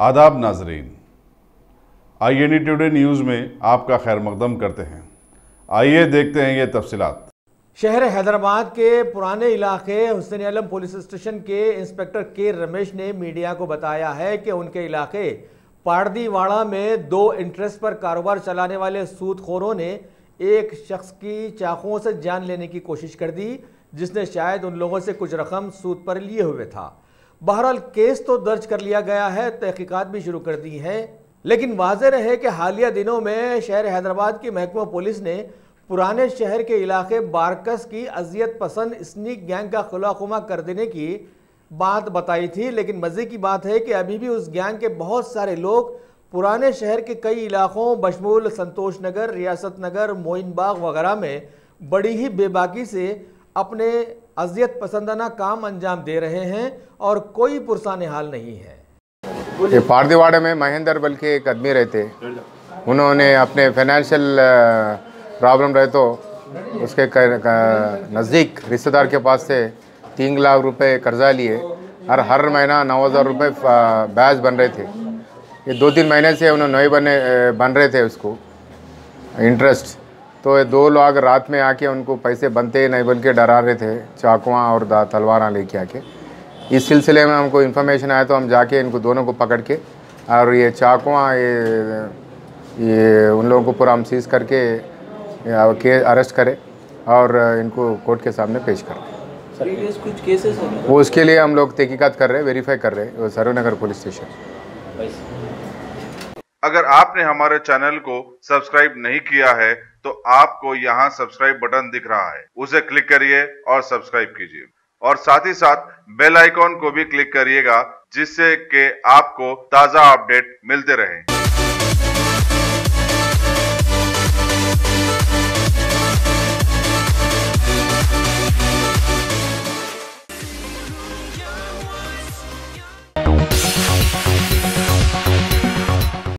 आदाब नाजरीन, INE today news में आपका खैर मकदम करते हैं। आइए देखते हैं ये तफसीलात। शहर हैदराबाद के पुराने इलाके हुसैन आलम पुलिस स्टेशन के इंस्पेक्टर के रमेश ने मीडिया को बताया है कि उनके इलाके पारदीवाड़ा में 2 इंटरेस्ट पर कारोबार चलाने वाले सूदखोरों ने एक शख्स की चाकुओं से जान लेने की कोशिश कर दी, जिसने शायद उन लोगों से कुछ रकम सूद पर लिए हुए था। बहरहाल केस तो दर्ज कर लिया गया है, तहकीकात भी शुरू कर दी है, लेकिन वाज़ेह रहे कि हालिया दिनों में शहर हैदराबाद की महकमा पुलिस ने पुराने शहर के इलाके बारकस की अजियत पसंद स्नीक गैंग का खुलाखुमा कर देने की बात बताई थी। लेकिन मज़े की बात है कि अभी भी उस गैंग के बहुत सारे लोग पुराने शहर के कई इलाकों बशमूल संतोष नगर, रियासत नगर, मोइन बाग वगैरह में बड़ी ही बेबाकी से अपने अजियत पसंदाना काम अंजाम दे रहे हैं और कोई पुरसाने हाल नहीं है। ये पारदीवाड़ा में महेंद्र बल के एक आदमी रहते, उन्होंने अपने फाइनेंशियल प्रॉब्लम रहे तो उसके नज़दीक रिश्तेदार के पास से 3 लाख रुपए कर्जा लिए, हर महीना 9,000 रुपये ब्याज बन रहे थे। ये 2-3 महीने से उन्होंने नए बन रहे थे उसको इंटरेस्ट। तो ये 2 लोग रात में आके उनको पैसे बनते नहीं बोल के डरा रहे थे, चाकुआँ और तलवार लेके आके। इस सिलसिले में हमको इन्फॉर्मेशन आया तो हम जाके इनको दोनों को पकड़ के और ये चाकुआँ ये उन लोगों को पूरा हम सीज करके अरेस्ट करें और इनको कोर्ट के सामने पेश करें। कुछ केसेस हैं वो उसके लिए हम लोग तहकीकात कर रहे हैं, वेरीफाई कर रहे हैं सरोनगर पुलिस स्टेशन। अगर आपने हमारे चैनल को सब्सक्राइब नहीं किया है तो आपको यहाँ सब्सक्राइब बटन दिख रहा है, उसे क्लिक करिए और सब्सक्राइब कीजिए और साथ ही साथ बेल आइकॉन को भी क्लिक करिएगा, जिससे कि आपको ताज़ा अपडेट मिलते रहें।